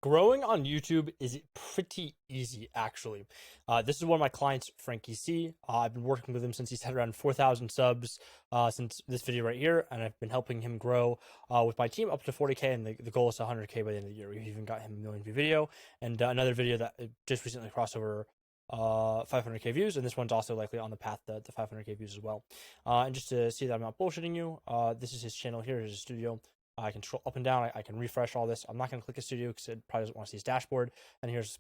Growing on YouTube is pretty easy, actually. This is one of my clients, Frankie C. I've been working with him since he's had around 4,000 subs since this video right here, and I've been helping him grow with my team up to 40K, and the goal is 100K by the end of the year. We've even got him a million view video, and another video that just recently crossed over 500K views, and this one's also likely on the path to 500K views as well. And just to see that I'm not bullshitting you, this is his channel here, his studio. I can scroll up and down. I can refresh all this. I'm not going to click a studio because it probably doesn't want to see his dashboard. And here's,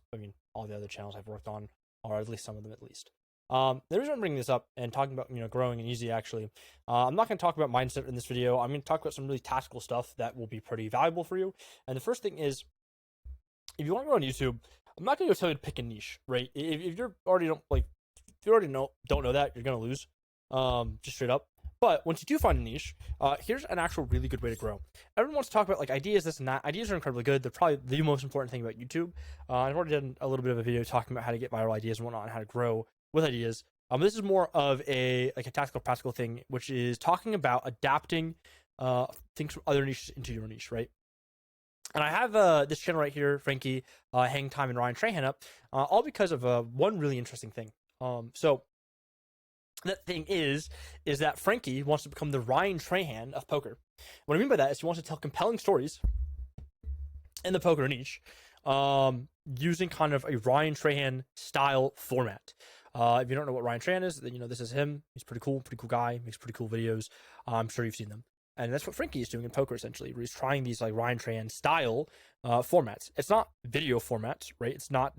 all the other channels I've worked on, or at least some of them at least. The reason I'm bringing this up and talking about, growing and easy, actually, I'm not going to talk about mindset in this video. I'm going to talk about some really tactical stuff that will be pretty valuable for you. And the first thing is, if you want to go on YouTube, I'm not going to tell you to pick a niche, right? If you're already don't know that, you're going to lose, just straight up. But once you do find a niche, here's an actual really good way to grow. Everyone wants to talk about like ideas, this and that. Ideas are incredibly good. They're probably the most important thing about YouTube. I've already done a little bit of a video talking about how to get viral ideas and whatnot, and how to grow with ideas. This is more of a tactical, practical thing, which is talking about adapting things from other niches into your niche, right? And I have this channel right here, Frankie, Hang Time, and Ryan Trahan up, all because of one really interesting thing. So that thing is that Frankie wants to become the Ryan Trahan of poker. What I mean by that is he wants to tell compelling stories in the poker niche, using kind of a Ryan Trahan style format. If you don't know what Ryan Trahan is, then this is him. He's pretty cool guy, makes pretty cool videos. I'm sure you've seen them. And that's what Frankie is doing in poker, essentially, where he's trying these like Ryan Trahan style formats. It's not video formats, right? It's not,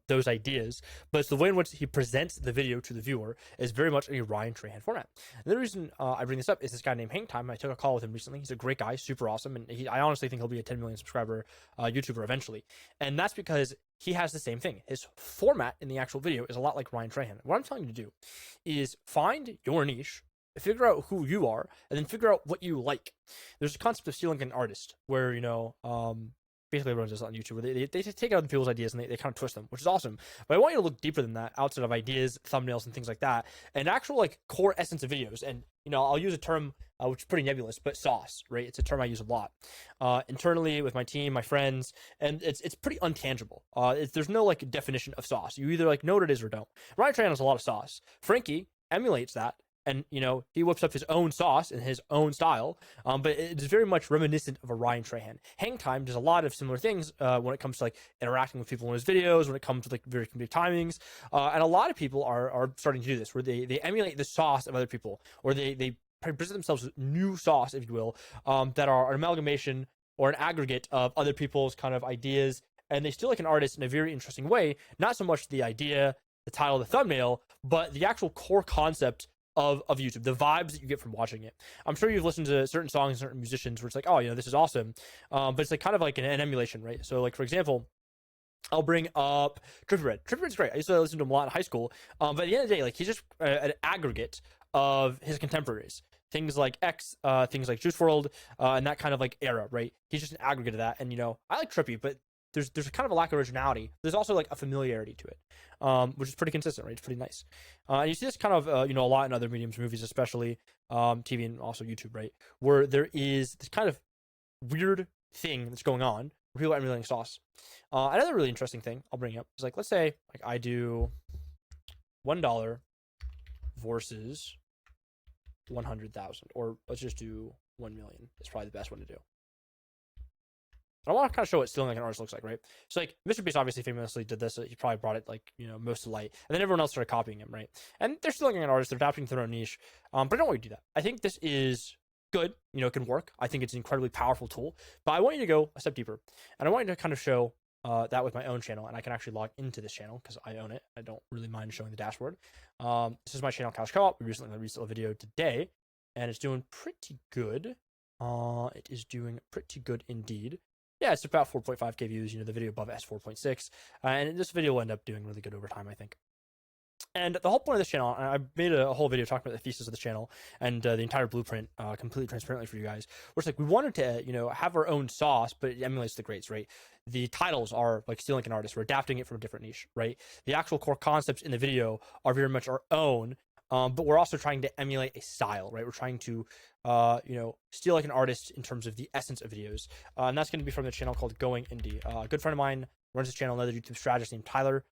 those ideas, but it's the way in which he presents the video to the viewer is very much a Ryan Trahan format. And the reason I bring this up is this guy named Hang Time. I took a call with him recently. He's a great guy, super awesome. And I honestly think he'll be a 10 million subscriber YouTuber eventually. And that's because he has the same thing. His format in the actual video is a lot like Ryan Trahan. What I'm telling you to do is find your niche, figure out who you are, and then figure out what you like. There's a concept of stealing an artist where, basically everyone does it on YouTube, where they take other people's ideas and they kind of twist them, which is awesome. But I want you to look deeper than that, outside of ideas, thumbnails, and things like that, and actual like core essence of videos. And, I'll use a term which is pretty nebulous, but sauce, right? It's a term I use a lot internally with my team, my friends, and it's pretty untangible. There's no like definition of sauce. You either like know what it is or don't. Ryan Trahan has a lot of sauce. Frankie emulates that. And, he whips up his own sauce in his own style, but it's very much reminiscent of a Ryan Trahan. Hang Time does a lot of similar things when it comes to, like, interacting with people in his videos, when it comes to, like, very comedic timings. And a lot of people are starting to do this, where they emulate the sauce of other people, or they present themselves with new sauce, if you will, that are an amalgamation or an aggregate of other people's kind of ideas, and they steal like an artist in a very interesting way, not so much the idea, the title, the thumbnail, but the actual core concept of YouTube, the vibes that you get from watching it. I'm sure you've listened to certain songs, certain musicians where it's like, oh, this is awesome. But it's like kind of like an emulation, right? So like, for example, I'll bring up Trippie Redd. Trippie Redd's great. I used to listen to him a lot in high school. But at the end of the day, like he's just an aggregate of his contemporaries. Things like X, things like Juice WRLD, and that kind of like era, right? He's just an aggregate of that. And I like Trippie, but there's kind of a lack of originality. There's also like a familiarity to it, which is pretty consistent, right? It's pretty nice. And you see this kind of, a lot in other mediums, movies, especially TV and also YouTube, right? Where there is this kind of weird thing that's going on where people are emulating sauce. Another really interesting thing I'll bring up is like, let's say like I do $1 versus 100,000, or let's just do 1 million. It's probably the best one to do. I want to kind of show what stealing like an artist looks like, right? So like Mr. Beast obviously famously did this. He probably brought it like, most to light. And then everyone else started copying him, right? And they're stealing an artist. They're adapting to their own niche. But I don't want you to do that. I think this is good. It can work. I think it's an incredibly powerful tool. But I want you to go a step deeper. And I want you to kind of show that with my own channel. And I can actually log into this channel because I own it. I don't really mind showing the dashboard. This is my channel, Couch Co-op. We recently released a video today. And it's doing pretty good. It is doing pretty good indeed. Yeah, it's about 4.5K views. The video above it has 4.6. And this video will end up doing really good over time, I think. And the whole point of this channel, I made a whole video talking about the thesis of the channel and the entire blueprint completely transparently for you guys. Where it's like we wanted to, have our own sauce, but it emulates the greats, right? The titles are like stealing an artist. We're adapting it from a different niche, right? The actual core concepts in the video are very much our own, but we're also trying to emulate a style, right? We're trying to, steal like an artist in terms of the essence of videos. And that's going to be from the channel called Going Indie. A good friend of mine runs this channel, another YouTube strategist named Tyler.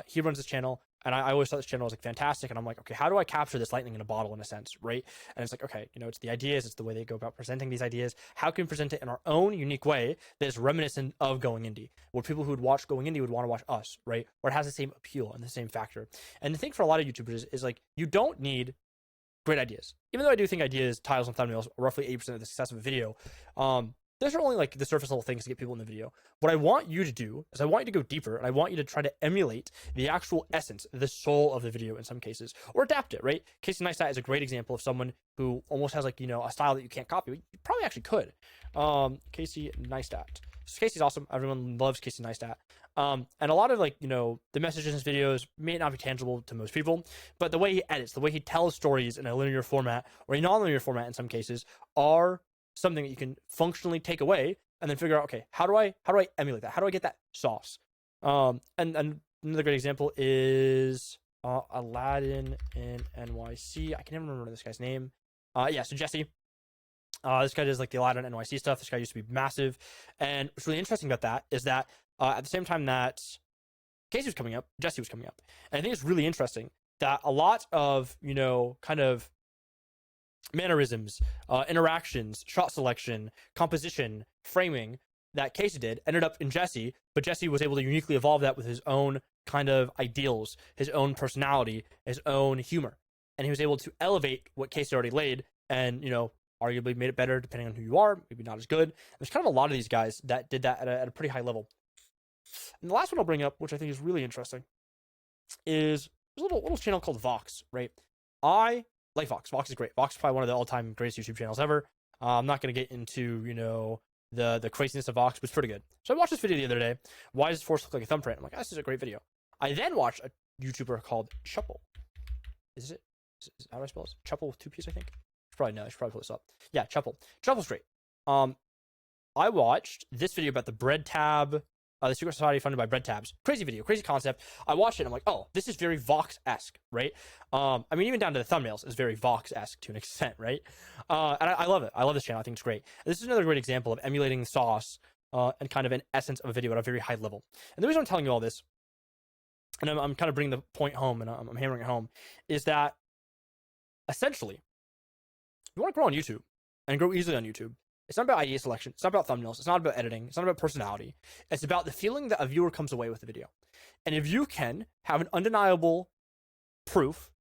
He runs this channel, and I always thought this channel was like fantastic. And I'm like, okay, how do I capture this lightning in a bottle in a sense, right? And it's like, okay, it's the ideas, it's the way they go about presenting these ideas. How can we present it in our own unique way that is reminiscent of Going Indie, where people who would watch Going Indie would want to watch us, right? Or it has the same appeal and the same factor. And the thing for a lot of YouTubers is like, you don't need great ideas. Even though I do think ideas, titles, and thumbnails are roughly 80% of the success of a video, those are only like the surface level things to get people in the video. What I want you to do is I want you to go deeper, and I want you to try to emulate the actual essence, the soul of the video in some cases, or adapt it, right? Casey Neistat is a great example of someone who almost has like, a style that you can't copy. You probably actually could. Casey Neistat. So Casey's awesome. Everyone loves Casey Neistat. And a lot of like, the messages in his videos may not be tangible to most people, but the way he edits, the way he tells stories in a linear format or a non-linear format in some cases are something that you can functionally take away and then figure out, okay, how do I emulate that? How do I get that sauce? And another great example is Aladdin in NYC. I can never remember this guy's name. So Jesse. This guy does like the Aladdin NYC stuff. This guy used to be massive. And what's really interesting about that is that at the same time that Casey was coming up, Jesse was coming up. And I think it's really interesting that a lot of, kind of mannerisms, interactions, shot selection, composition, framing that Casey did ended up in Jesse, but Jesse was able to uniquely evolve that with his own kind of ideals, his own personality, his own humor. And he was able to elevate what Casey already laid and, arguably made it better depending on who you are, maybe not as good. There's kind of a lot of these guys that did that at a pretty high level. And the last one I'll bring up, which I think is really interesting, is there's a little channel called Vox, right? I like Vox. Vox is great. Vox is probably one of the all-time greatest YouTube channels ever. I'm not going to get into, the craziness of Vox, but it's pretty good. So I watched this video the other day. Why does Force look like a thumbprint? I'm like, this is a great video. I then watched a YouTuber called Chuple. Is it? How do I spell this? Chuple with 2 P's, I think. Probably no. I should probably pull this up. Yeah, Chuple. Chuple's great. I watched this video about the bread tab, the secret society funded by bread tabs. Crazy video, crazy concept. I watched it and I'm like, oh, this is very Vox-esque, right? Even down to the thumbnails is very Vox-esque to an extent, right? And I love it. I love this channel. I think it's great. This is another great example of emulating the sauce and kind of an essence of a video at a very high level. And the reason I'm telling you all this, and I'm kind of bringing the point home and I'm hammering it home, is that essentially, if you want to grow on YouTube and grow easily on YouTube, it's not about idea selection. It's not about thumbnails. It's not about editing. It's not about personality. It's about the feeling that a viewer comes away with the video. And if you can have an undeniable proof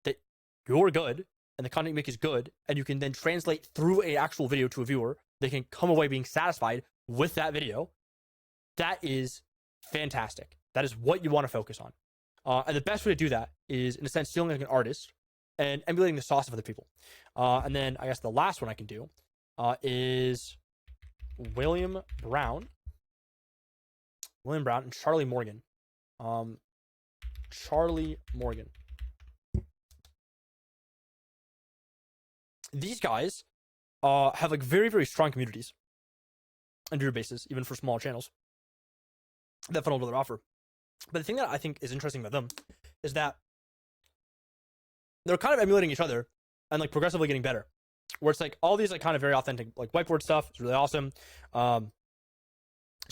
that you're good and the content you make is good, and you can then translate through an actual video to a viewer, they can come away being satisfied with that video, that is fantastic. That is what you want to focus on. And the best way to do that is, in a sense, feeling like an artist and emulating the sauce of other people. And then I guess the last one I can do is William Brown and Charlie Morgan. Charlie Morgan. These guys have like very, very strong communities and viewer bases, even for small channels that funnel to their offer. But the thing that I think is interesting about them is that they're kind of emulating each other and like progressively getting better. Where it's like all these like kind of very authentic like whiteboard stuff. It's really awesome. Some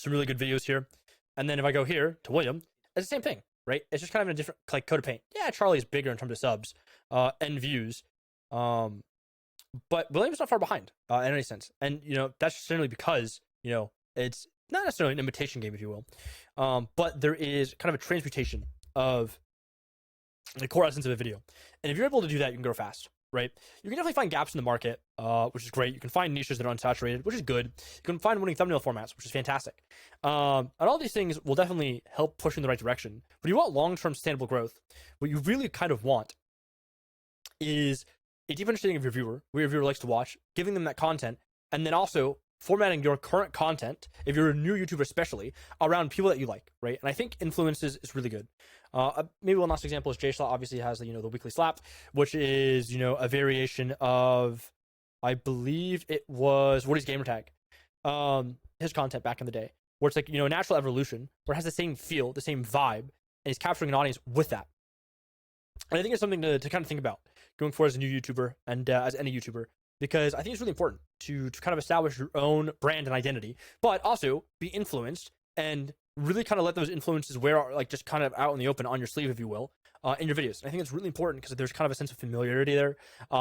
really good videos here. And then if I go here to William, it's the same thing, right? It's just kind of in a different like coat of paint. Yeah, Charlie's bigger in terms of subs and views. But William's not far behind in any sense. And, that's generally because, it's not necessarily an imitation game, if you will. But there is kind of a transmutation of the core essence of a video. And if you're able to do that, you can grow fast, right? You can definitely find gaps in the market, which is great. You can find niches that are unsaturated, which is good. You can find winning thumbnail formats, which is fantastic. And all these things will definitely help push in the right direction. But you want long-term sustainable growth. What you really kind of want is a deep understanding of your viewer, where your viewer likes to watch, giving them that content, and then also formatting your current content, if you're a new YouTuber especially, around people that you like, right? And I think influences is really good. Maybe one last example is J-Slot obviously has the weekly slap, which is, a variation of, I believe it was Woody's Gamertag, his content back in the day, where it's like, a natural evolution, where it has the same feel, the same vibe, and he's capturing an audience with that. And I think it's something to kind of think about going forward as a new YouTuber and as any YouTuber, because I think it's really important to kind of establish your own brand and identity, but also be influenced and really kind of let those influences wear like just kind of out in the open on your sleeve, if you will, in your videos. And I think it's really important because there's kind of a sense of familiarity there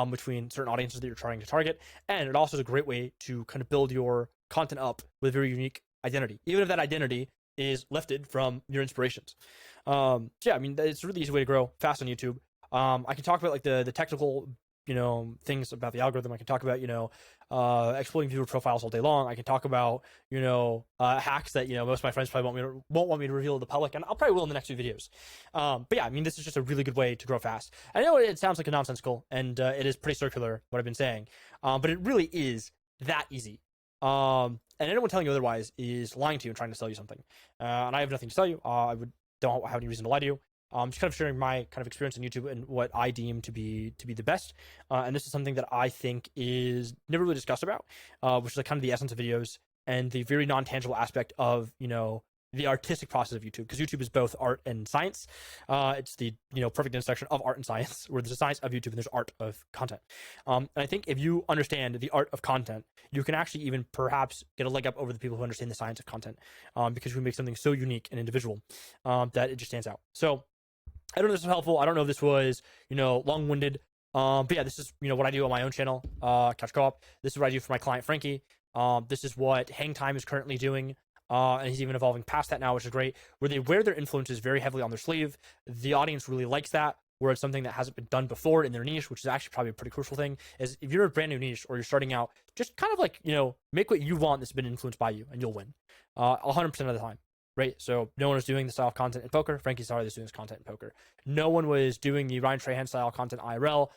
between certain audiences that you're trying to target, and it also is a great way to kind of build your content up with a very unique identity, even if that identity is lifted from your inspirations. So yeah, I mean, it's a really easy way to grow fast on YouTube. I can talk about like the technical, things about the algorithm. I can talk about, exploiting viewer profiles all day long. I can talk about, hacks that, most of my friends probably won't want me to reveal to the public, and I'll probably will in the next few videos. But yeah, I mean, this is just a really good way to grow fast. I know it sounds like a nonsensical, and it is pretty circular, what I've been saying, but it really is that easy. And anyone telling you otherwise is lying to you and trying to sell you something. And I have nothing to sell you. Don't have any reason to lie to you. Just kind of sharing my kind of experience on YouTube and what I deem to be the best. And this is something that I think is never really discussed about, which is like kind of the essence of videos and the very non-tangible aspect of, the artistic process of YouTube, because YouTube is both art and science. It's the perfect intersection of art and science, where there's a science of YouTube and there's art of content. And I think if you understand the art of content, you can actually even perhaps get a leg up over the people who understand the science of content, because we make something so unique and individual that it just stands out. So I don't know if this was helpful. I don't know if this was long-winded. But yeah, this is what I do on my own channel, Couch Co-op. This is what I do for my client Frankie. This is what Hang Time is currently doing. And he's even evolving past that now, which is great, where they wear their influences very heavily on their sleeve. The audience really likes that, where it's something that hasn't been done before in their niche, which is actually probably a pretty crucial thing. Is if you're a brand new niche or you're starting out, just kind of like, make what you want that's been influenced by you, and you'll win 100% of the time. Right? So no one was doing the style of content in poker. Frankie Starr is doing this content in poker. No one was doing the Ryan Trahan style content IRL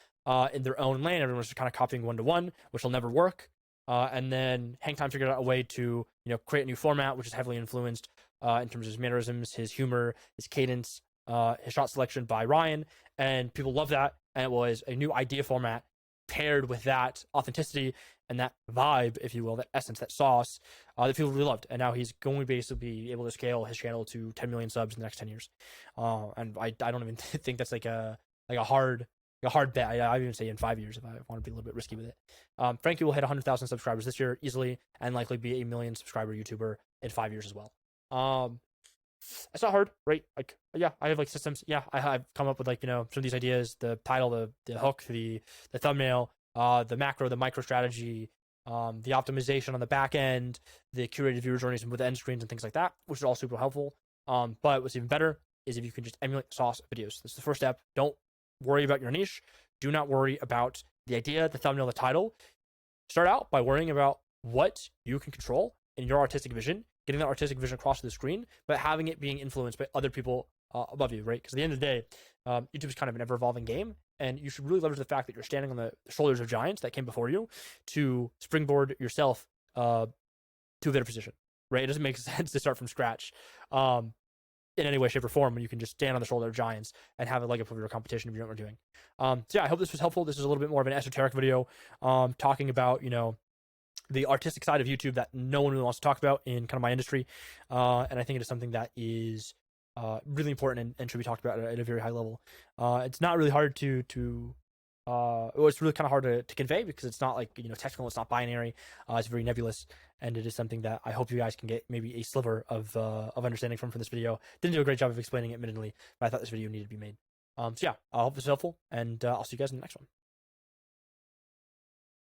in their own lane. Everyone was just kind of copying one-to-one, which will never work. And then Hang Time figured out a way to, create a new format, which is heavily influenced in terms of his mannerisms, his humor, his cadence, his shot selection by Ryan. And people love that. And it was a new idea format paired with that authenticity and that vibe, if you will, that essence, that sauce that people really loved. And now he's going to basically be able to scale his channel to 10 million subs in the next 10 years. And I don't even think that's like a hard bet. I even say in 5 years if I want to be a little bit risky with it. Frankie will hit 100,000 subscribers this year easily, and likely be a million subscriber YouTuber in 5 years as well. It's not hard, right? Like, yeah, I have like systems. Yeah, I've come up with like, some of these ideas: the title, the hook, the thumbnail, the macro, the micro strategy, the optimization on the back end, the curated viewer journeys with end screens and things like that, which is all super helpful. But what's even better is if you can just emulate sauce videos. This is the first step. Don't worry about your niche. Do not worry about the idea, the thumbnail, the title. Start out by worrying about what you can control in your artistic vision, getting that artistic vision across to the screen, but having it being influenced by other people above you, right? Because at the end of the day, YouTube is kind of an ever-evolving game, and you should really leverage the fact that you're standing on the shoulders of giants that came before you to springboard yourself to a better position, right? It doesn't make sense to start from scratch in any way, shape, or form when you can just stand on the shoulder of giants and have a leg up over your competition if you know what you're doing. So yeah, I hope this was helpful. This is a little bit more of an esoteric video talking about, the artistic side of YouTube that no one really wants to talk about in kind of my industry. And I think it is something that is really important and should be talked about at a very high level. It's not really hard it's really kind of hard to convey because it's not like, technical, it's not binary. It's very nebulous, and it is something that I hope you guys can get maybe a sliver of understanding from this video. Didn't do a great job of explaining it, admittedly, but I thought this video needed to be made. So yeah, I hope this is helpful, and I'll see you guys in the next one.